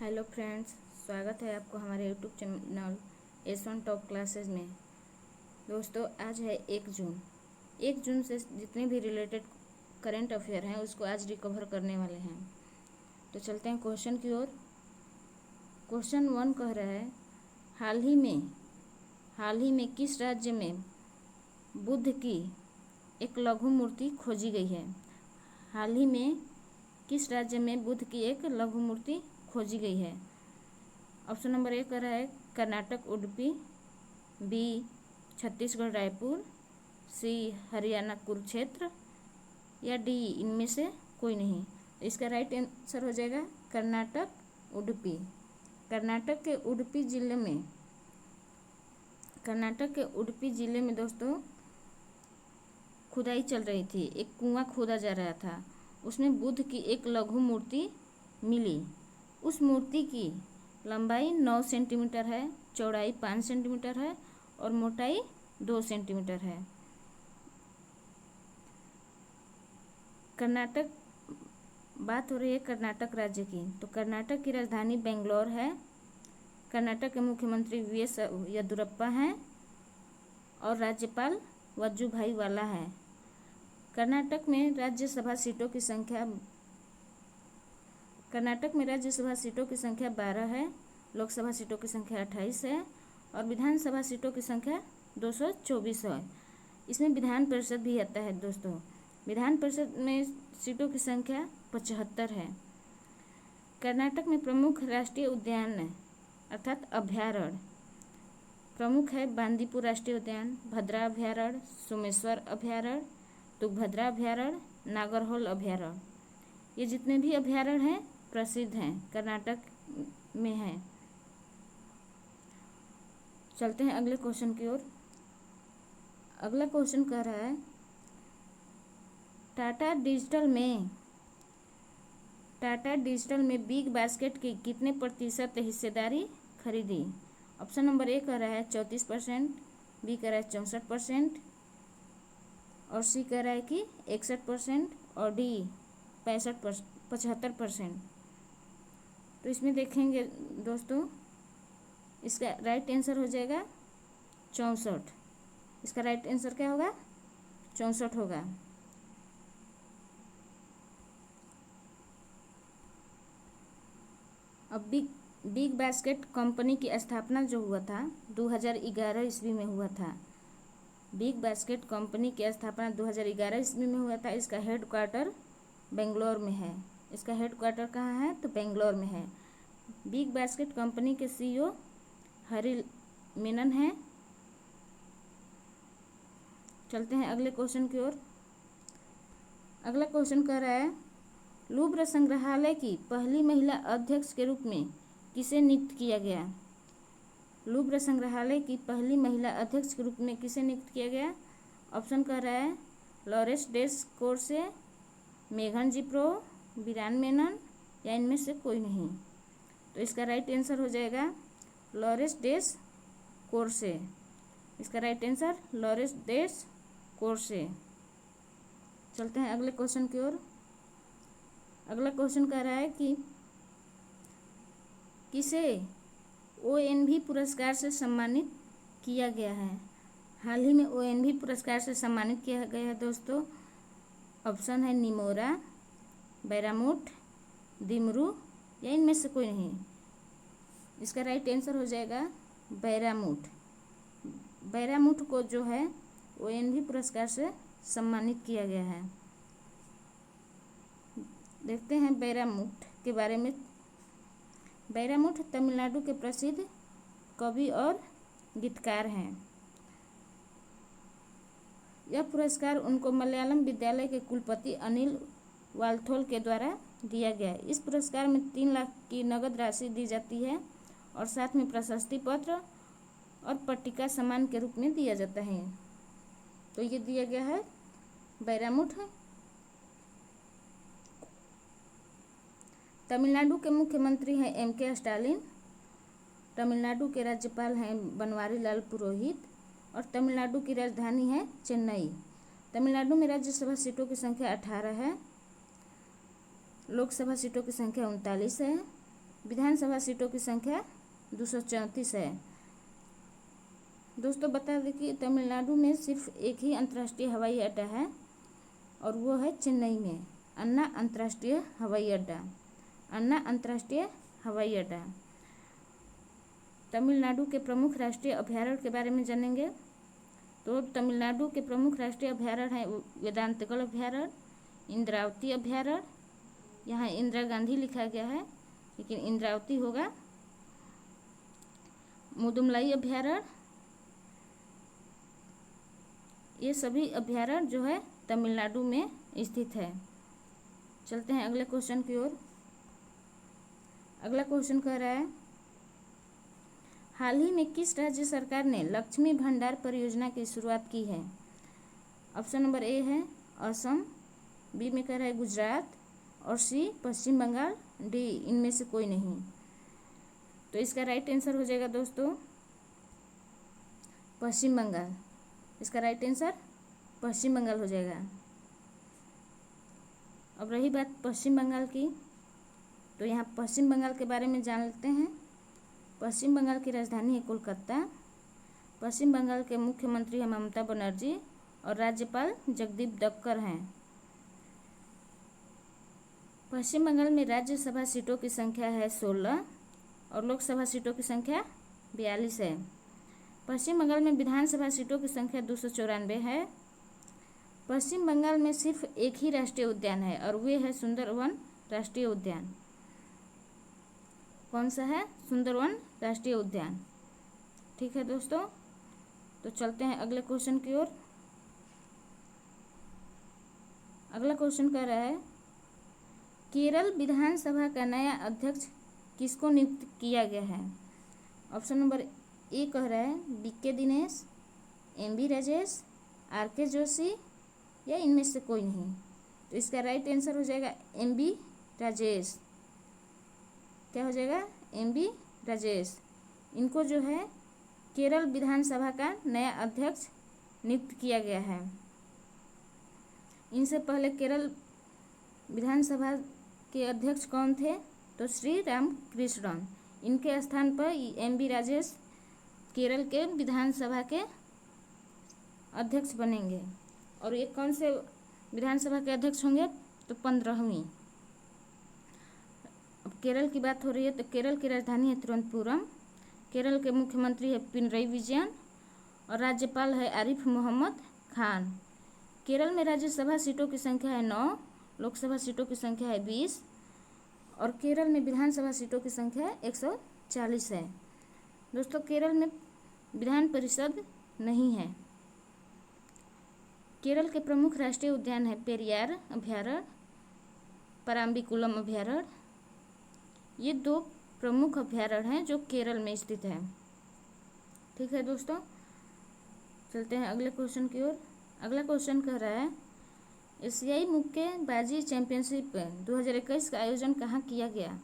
Hello friends, स्वागत है आपको हमारे YouTube channel S1 top classes में। दोस्तों, आज है 1 जून। 1 जून से जितने भी रिलेटेड करंट अफेयर हैं उसको आज रिकवर करने वाले हैं। तो चलते हैं क्वेश्चन की ओर। क्वेश्चन 1 कह रहा है, हाल ही में किस राज्य में बुद्ध की एक लघु मूर्ति खोजी गई है? हाल ही में किस राज्य में बुद्ध की एक लघु मूर्ति खोजी गई है? ऑप्शन नंबर ए कह रहा है कर्नाटक उडुपी, बी छत्तीसगढ़ रायपुर, सी हरियाणा कुरुक्षेत्र, या डी इनमें से कोई नहीं। तो इसका राइट आंसर हो जाएगा कर्नाटक उडुपी। कर्नाटक के उडुपी जिले में दोस्तों खुदाई चल रही थी। एक कुआं खोदा जा रहा था, उसमें बुद्ध की एक लघु मूर्ति मिली। उस मूर्ति की लंबाई 9 सेंटीमीटर है, चौड़ाई 5 सेंटीमीटर है और मोटाई 2 सेंटीमीटर है। कर्नाटक, बात हो रही है कर्नाटक राज्य की, तो कर्नाटक की राजधानी बेंगलोर है। कर्नाटक के मुख्यमंत्री वी.एस. येदियुरप्पा हैं और राज्यपाल वजुभाई वाला है। कर्नाटक में राज्यसभा सीटों की संख्या 12 है, लोकसभा सीटों की संख्या 28 है और विधानसभा सीटों की संख्या 224 है। इसमें विधान परिषद भी आता है दोस्तों। विधान परिषद में सीटों की संख्या 75 है। कर्नाटक में प्रमुख राष्ट्रीय उद्यान अर्थात अभयारण्य प्रमुख है बांदीपुर राष्ट्रीय उद्यान, भद्रा अभयारण्य, सोमेश्वर अभयारण्य, तुंगभद्रा अभयारण्य, नागरहोल अभयारण्य। ये जितने भी अभयारण्य हैं प्रसिद्ध हैं, कर्नाटक में हैं। चलते हैं अगले क्वेश्चन की ओर। अगला क्वेश्चन कह रहा है, टाटा डिजिटल में बिग बास्केट की कितने प्रतिशत हिस्सेदारी खरीदी? ऑप्शन नंबर ए कह रहा है 34%, बी कह रहा है 64% और सी कह रहा है कि 61% और डी 75%। तो इसमें देखेंगे दोस्तों, इसका राइट आंसर हो जाएगा 64। इसका राइट आंसर क्या होगा? 64 होगा। अब बिग बास्केट कंपनी की स्थापना जो हुआ था 2011 ईस्वी में हुआ था। बिग बास्केट कंपनी की स्थापना 2011 ईस्वी में हुआ था। इसका हेडक्वार्टर बेंगलोर में है। इसका हेडक्वार्टर कहाँ है? तो बेंगलोर में है। बिग बास्केट कंपनी के CEO हरी मेनन हैं। चलते हैं अगले क्वेश्चन की ओर। अगला क्वेश्चन कह रहा है, लूव्र संग्रहालय की पहली महिला अध्यक्ष के रूप में किसे नियुक्त किया गया? लूव्र संग्रहालय की पहली महिला अध्यक्ष के रूप में किसे नियुक्त किया गया? ऑप्शन कह रहा है लॉरेस डेस कोर्से, मेघन जिप्रो, बिरान मेनन या इनमें से कोई नहीं। तो इसका राइट आंसर हो जाएगा लॉरेस डेस कोर्से। इसका राइट आंसर लॉरेस डेस कोर्से। चलते हैं अगले क्वेश्चन की ओर। अगला क्वेश्चन कह रहा है कि किसे ONV पुरस्कार से सम्मानित किया गया है? हाल ही में ONV पुरस्कार से सम्मानित किया गया है दोस्तों। ऑप्शन है निमोरा, बैरामुट, दिमरू या इनमें से कोई नहीं। इसका राइट आंसर हो जाएगा बैरामुट। बैरामुट को जो है ONV पुरस्कार से सम्मानित किया गया है। देखते हैं बैरामुट के बारे में। बैरामुट तमिलनाडु के प्रसिद्ध कवि और गीतकार हैं। यह पुरस्कार उनको मलयालम विद्यालय के कुलपति अनिल वाल्थोल के द्वारा दिया गया है। इस पुरस्कार में 3 लाख की नगद राशि दी जाती है और साथ में प्रशस्ति पत्र और पट्टिका सम्मान के रूप में दिया जाता है। तो ये दिया गया है बैरामुट। तमिलनाडु के मुख्यमंत्री हैं M.K. स्टालिन। तमिलनाडु के राज्यपाल हैं बनवारी लाल पुरोहित और तमिलनाडु की राजधानी है चेन्नई। तमिलनाडु में राज्यसभा सीटों की संख्या 18 है, लोकसभा सीटों की संख्या 39 है विधानसभा सीटों की संख्या 234 है। दोस्तों बता दें कि तमिलनाडु में सिर्फ एक ही अंतर्राष्ट्रीय हवाई अड्डा है और वो है चेन्नई में, अन्ना अंतर्राष्ट्रीय हवाई अड्डा। अन्ना अंतर्राष्ट्रीय हवाई अड्डा। तमिलनाडु के प्रमुख राष्ट्रीय अभयारण्य के बारे में जानेंगे। तो तमिलनाडु के प्रमुख राष्ट्रीय अभयारण्य हैं वेदांतगढ़ अभयारण्य, इंद्रावती अभयारण्य, यहाँ इंदिरा गांधी लिखा गया है लेकिन इंद्रावती होगा, मुदुमलाई अभयारण्य। ये सभी अभयारण्य जो है तमिलनाडु में स्थित है। चलते हैं अगले क्वेश्चन की ओर। अगला क्वेश्चन कह रहा है, हाल ही में किस राज्य सरकार ने लक्ष्मी भंडार परियोजना की शुरुआत की है? ऑप्शन नंबर ए है असम, बी में कह रहा है गुजरात और सी पश्चिम बंगाल, डी इनमें से कोई नहीं। तो इसका राइट आंसर हो जाएगा दोस्तों पश्चिम बंगाल। इसका राइट आंसर पश्चिम बंगाल हो जाएगा। अब रही बात पश्चिम बंगाल की, तो यहाँ पश्चिम बंगाल के बारे में जान लेते हैं। पश्चिम बंगाल की राजधानी है कोलकाता। पश्चिम बंगाल के मुख्यमंत्री हैं ममता बनर्जी और राज्यपाल जगदीप धनखड़ हैं। पश्चिम बंगाल में राज्यसभा सीटों की संख्या है 16 और लोकसभा सीटों की संख्या 42 है। पश्चिम बंगाल में विधानसभा सीटों की संख्या 294 है। पश्चिम बंगाल में सिर्फ एक ही राष्ट्रीय उद्यान है और वे है सुंदरवन राष्ट्रीय उद्यान। कौन सा है? सुंदरवन राष्ट्रीय उद्यान। ठीक है दोस्तों, तो चलते हैं अगले क्वेश्चन की ओर। अगला क्वेश्चन कह रहा है, केरल विधानसभा का नया अध्यक्ष किसको नियुक्त किया गया है? ऑप्शन नंबर ए कह रहा है B K Dinesh, M B Rajesh, R K Joshi या इनमें से कोई नहीं। तो इसका राइट आंसर हो जाएगा एमबी राजेश। क्या हो जाएगा? एमबी राजेश। इनको जो है केरल विधानसभा का नया अध्यक्ष नियुक्त किया गया है। इनसे पहले केरल विधानसभा के अध्यक्ष कौन थे? तो श्री रामकृष्णन। इनके स्थान पर एमबी राजेश केरल के विधानसभा के अध्यक्ष बनेंगे। और ये कौन से विधानसभा के अध्यक्ष होंगे? तो 15वीं। अब केरल की बात हो रही है तो केरल की राजधानी है तिरुवनंतपुरम। केरल के मुख्यमंत्री है पिनरई विजयन और राज्यपाल है आरिफ मोहम्मद खान। केरल में राज्यसभा सीटों की संख्या है 9, लोकसभा सीटों की संख्या है 20 और केरल में विधानसभा सीटों की संख्या 140 है। दोस्तों केरल में विधान परिषद नहीं है। केरल के प्रमुख राष्ट्रीय उद्यान है पेरियार अभयारण्य, पराम्बिकुलम अभयारण्य। ये 2 प्रमुख अभयारण्य हैं जो केरल में स्थित है। ठीक है दोस्तों, चलते हैं अगले क्वेश्चन की ओर। अगला क्वेश्चन कह रहा है, एशियाई मुक्केबाजी चैंपियनशिप 2021 का आयोजन कहाँ किया गया?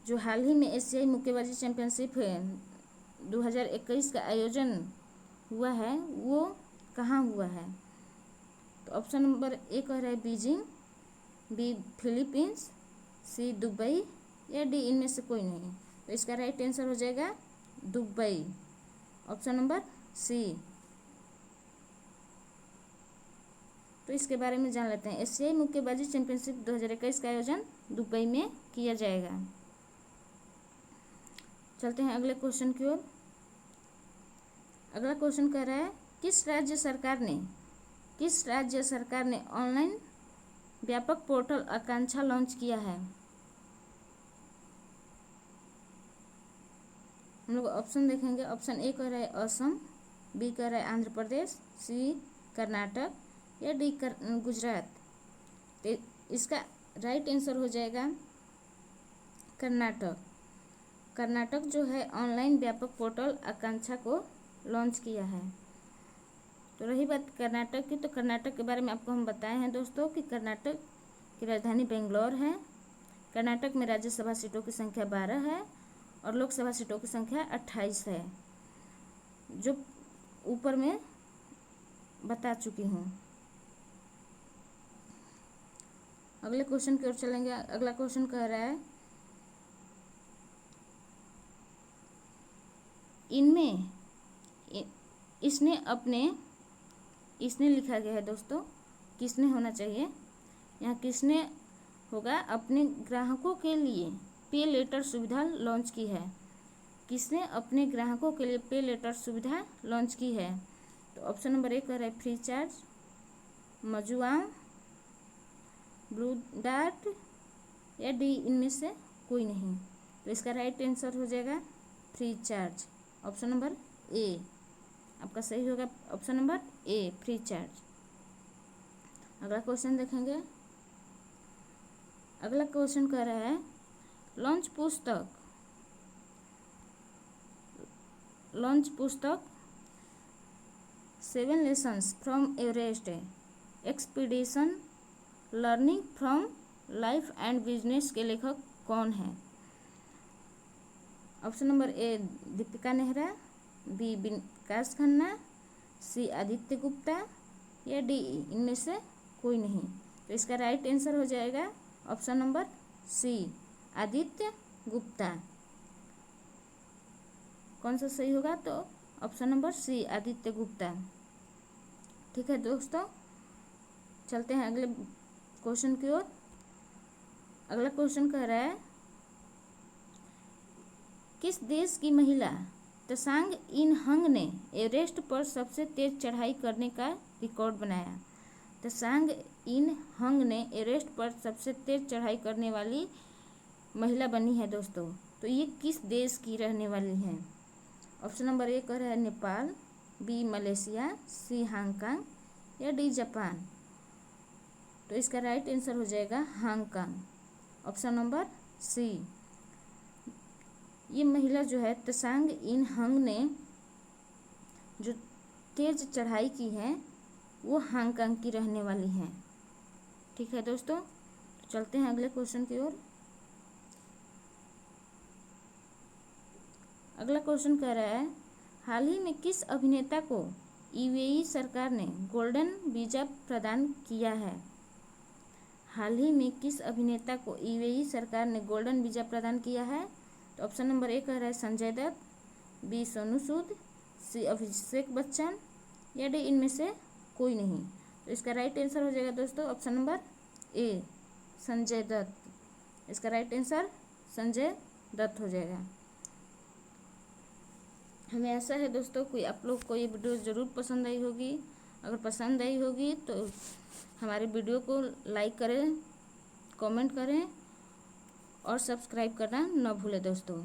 जो हाल ही में एशियाई मुक्केबाजी चैंपियनशिप 2021 का आयोजन हुआ है वो कहाँ हुआ है? तो ऑप्शन नंबर ए कह रहा है बीजिंग, बी फिलीपींस, सी दुबई या डी इनमें से कोई नहीं। तो इसका राइट आंसर हो जाएगा दुबई। ऑप्शन नंबर सी। तो इसके बारे में जान लेते हैं। एशियाई मुक्केबाजी चैंपियनशिप 2021 का आयोजन दुबई में किया जाएगा। चलते हैं अगले क्वेश्चन की ओर। अगला क्वेश्चन कह रहा है, किस राज्य सरकार ने ऑनलाइन व्यापक पोर्टल आकांक्षा लॉन्च किया है? हम लोग ऑप्शन देखेंगे। ऑप्शन ए कह रहा है असम, बी कह रहा है आंध्र प्रदेश, सी कर्नाटक या डी गुजरात। तो इसका राइट आंसर हो जाएगा कर्नाटक। कर्नाटक जो है ऑनलाइन व्यापक पोर्टल आकांक्षा को लॉन्च किया है। तो रही बात कर्नाटक की, तो कर्नाटक के बारे में आपको हम बताए हैं दोस्तों कि कर्नाटक की राजधानी बेंगलोर है। कर्नाटक में राज्यसभा सीटों की संख्या 12 है और लोकसभा सीटों की संख्या 28 है, जो ऊपर में बता चुकी हूँ। अगले क्वेश्चन की ओर चलेंगे। अगला क्वेश्चन कह रहा है, इनमें इसने लिखा गया है दोस्तों, किसने होना चाहिए, यहाँ किसने होगा, अपने ग्राहकों के लिए पे लेटर सुविधा लॉन्च की है। किसने अपने ग्राहकों के लिए पे लेटर सुविधा लॉन्च की है? तो ऑप्शन नंबर ए कह रहा है फ्री चार्ज, मजुआम, ब्लू डार्ट या डी इनमें से कोई नहीं। तो इसका राइट आंसर हो जाएगा free charge, option number A आपका सही होगा, option number A free charge. अगला क्वेश्चन देखेंगे। अगला क्वेश्चन कह रहा है लॉन्च पुस्तक 7 lessons from Everest expedition learning from life and business के लेखक कौन है? Option number A Deepika Nehra, B Vikas Khanna, C Aditya Gupta या डी इनमें से कोई नहीं। तो इसका राइट आंसर हो जाएगा option number C Aditya Gupta. कौन सा सही होगा? तो option number C Aditya Gupta. ठीक है दोस्तों, चलते हैं अगले क्वेश्चन की ओर। अगला क्वेश्चन कह रहा है किस देश की महिला त्सांग इन हंग ने एवरेस्ट पर सबसे तेज चढ़ाई करने का रिकॉर्ड बनाया? त्सांग इन हंग ने एवरेस्ट पर सबसे तेज चढ़ाई करने वाली महिला बनी है दोस्तों। तो ये किस देश की रहने वाली है? ऑप्शन नंबर ए कह रहा है नेपाल, बी मलेशिया, सी हांगकांग या डी जापान। तो इसका राइट आंसर हो जाएगा हांगकांग, ऑप्शन नंबर सी। ये महिला जो है त्सांग इन हंग ने जो तेज चढ़ाई की है वो हांगकांग की रहने वाली है। ठीक है दोस्तों, तो चलते हैं अगले क्वेश्चन की ओर। अगला क्वेश्चन कह रहा है हाल ही में किस अभिनेता को यूएई सरकार ने गोल्डन वीजा प्रदान किया है? हाल ही में किस अभिनेता को यूएई सरकार ने गोल्डन वीजा प्रदान किया है? तो ऑप्शन नंबर ए कह रहा है संजय दत्त, बी सोनू सूद, सी अभिषेक बच्चन या डी इनमें से कोई नहीं। तो इसका राइट आंसर हो जाएगा दोस्तों option number A Sanjay Dutt. इसका राइट आंसर संजय दत्त हो जाएगा। हमें ऐसा है दोस्तों कि आप लोग को ये वीडियो ज़रूर पसंद आई होगी। अगर पसंद आई होगी तो हमारे वीडियो को लाइक करें, कमेंट करें और सब्सक्राइब करना न भूलें दोस्तों।